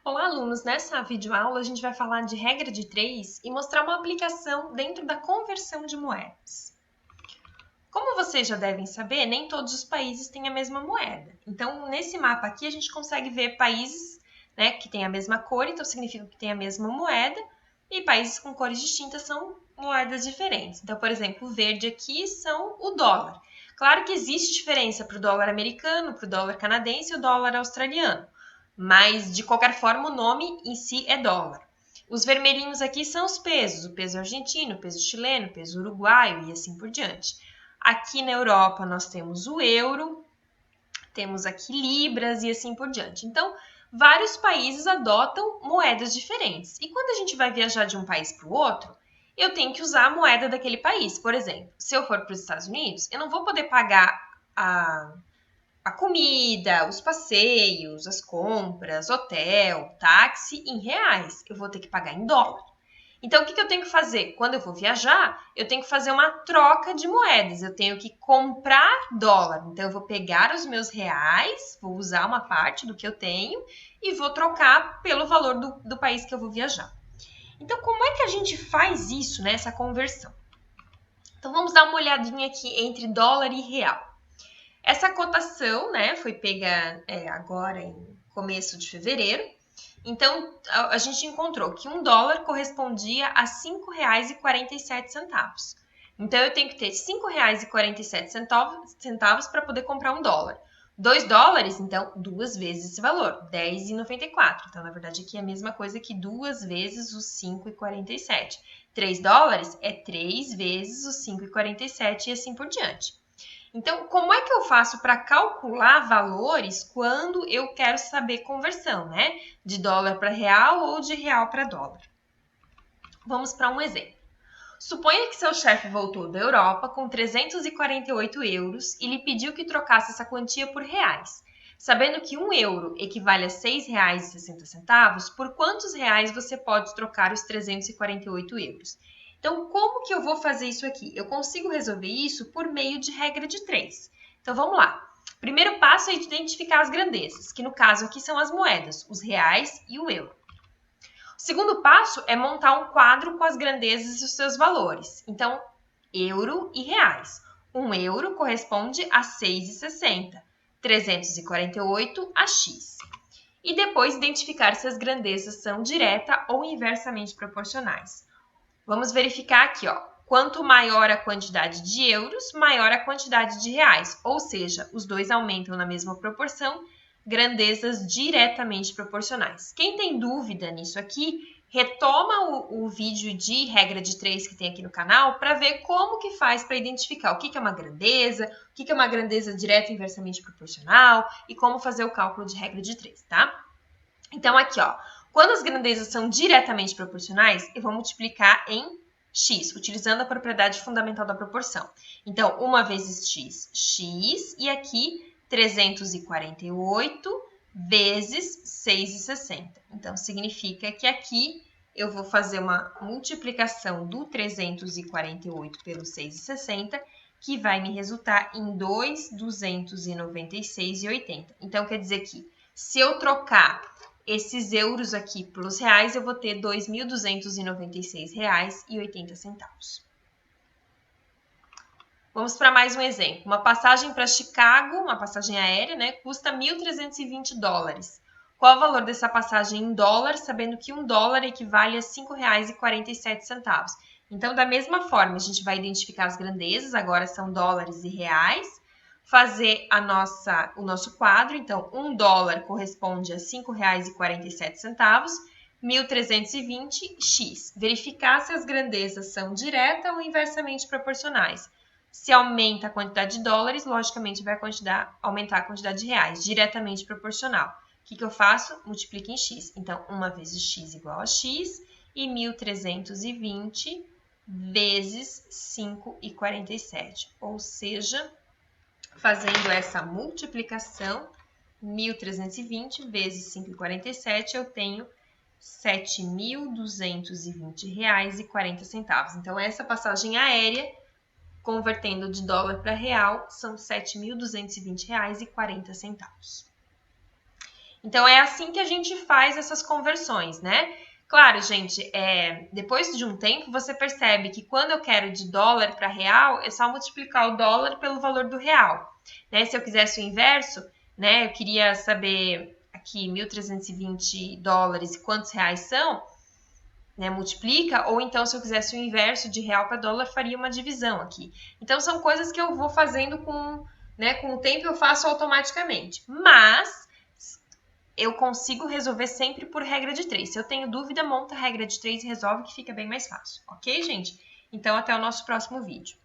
Olá, alunos! Nessa videoaula a gente vai falar de regra de 3 e mostrar uma aplicação dentro da conversão de moedas. Como vocês já devem saber, nem todos os países têm a mesma moeda. Então, nesse mapa aqui, a gente consegue ver países, que têm a mesma cor, então significa que têm a mesma moeda, e países com cores distintas são moedas diferentes. Então, por exemplo, o verde aqui são o dólar. Claro que existe diferença para o dólar americano, para o dólar canadense e o dólar australiano. Mas, de qualquer forma, o nome em si é dólar. Os vermelhinhos aqui são os pesos, o peso argentino, o peso chileno, o peso uruguaio e assim por diante. Aqui na Europa nós temos o euro, temos aqui libras e assim por diante. Então, vários países adotam moedas diferentes. E quando a gente vai viajar de um país para o outro, eu tenho que usar a moeda daquele país. Por exemplo, se eu for para os Estados Unidos, eu não vou poder pagar a comida, os passeios, as compras, hotel, táxi em reais. Eu vou ter que pagar em dólar. Então, o que eu tenho que fazer? Quando eu vou viajar, eu tenho que fazer uma troca de moedas. Eu tenho que comprar dólar. Então, eu vou pegar os meus reais, vou usar uma parte do que eu tenho e vou trocar pelo valor do país que eu vou viajar. Então, como é que a gente faz isso, né, essa conversão? Então, vamos dar uma olhadinha aqui entre dólar e real. Essa cotação, né, foi pega agora em começo de fevereiro. Então, a gente encontrou que $1 correspondia a R$ 5,47. Então, eu tenho que ter R$ 5,47 para poder comprar $1. $2, então, 2 vezes esse valor, R$ 10,94. Então, na verdade, aqui é a mesma coisa que 2 vezes os 5,47. $3 é 3 vezes os 5,47 e assim por diante. Então, como é que eu faço para calcular valores quando eu quero saber conversão, né? De dólar para real ou de real para dólar. Vamos para um exemplo. Suponha que seu chefe voltou da Europa com 348 euros e lhe pediu que trocasse essa quantia por reais. Sabendo que €1 equivale a R$ 6,60, por quantos reais você pode trocar os 348 euros? Então, como que eu vou fazer isso aqui? Eu consigo resolver isso por meio de regra de 3. Então, vamos lá. Primeiro passo é identificar as grandezas, que no caso aqui são as moedas, os reais e o euro. O segundo passo é montar um quadro com as grandezas e os seus valores. Então, euro e reais. €1 corresponde a R$ 6,60, 348 a X. E depois identificar se as grandezas são direta ou inversamente proporcionais. Vamos verificar aqui, ó. Quanto maior a quantidade de euros, maior a quantidade de reais. Ou seja, os dois aumentam na mesma proporção, grandezas diretamente proporcionais. Quem tem dúvida nisso aqui, retoma o vídeo de regra de 3 que tem aqui no canal para ver como que faz para identificar o que é uma grandeza, o que é uma grandeza direta e inversamente proporcional e como fazer o cálculo de regra de 3, tá? Então, aqui, ó. Quando as grandezas são diretamente proporcionais, eu vou multiplicar em x, utilizando a propriedade fundamental da proporção. Então, 1 vezes x, x, e aqui 348 vezes 6,60. Então, significa que aqui eu vou fazer uma multiplicação do 348 pelo 6,60, que vai me resultar em 2.296,80. Então, quer dizer que se eu trocar esses euros aqui pelos reais, eu vou ter R$ 2.296,80. Vamos para mais um exemplo. Uma passagem para Chicago, uma passagem aérea, né, custa $1.320. Qual o valor dessa passagem em dólar, sabendo que $1 equivale a R$ 5,47? Então, da mesma forma, a gente vai identificar as grandezas, agora são dólares e reais, fazer o nosso quadro. Então, $1 corresponde a R$ 5,47, 1.320x. Verificar se as grandezas são direta ou inversamente proporcionais. Se aumenta a quantidade de dólares, logicamente vai aumentar a quantidade de reais, diretamente proporcional. O que eu faço? Multiplico em x. Então, 1 vezes x igual a x e 1.320 vezes 5,47. Ou seja, fazendo essa multiplicação, 1.320 vezes 5,47, eu tenho R$ 7.220,40. Então, essa passagem aérea, convertendo de dólar para real, são R$ 7.220,40. Então, é assim que a gente faz essas conversões, né? Claro, gente, depois de um tempo, você percebe que quando eu quero de dólar para real, é só multiplicar o dólar pelo valor do real. Né? Se eu quisesse o inverso, né, eu queria saber aqui 1.320 dólares e quantos reais são, né, multiplica, ou então se eu quisesse o inverso de real para dólar, faria uma divisão aqui. Então, são coisas que eu vou fazendo com o tempo, eu faço automaticamente. Mas eu consigo resolver sempre por regra de 3. Se eu tenho dúvida, monta a regra de 3 e resolve, que fica bem mais fácil. Ok, gente? Então, até o nosso próximo vídeo.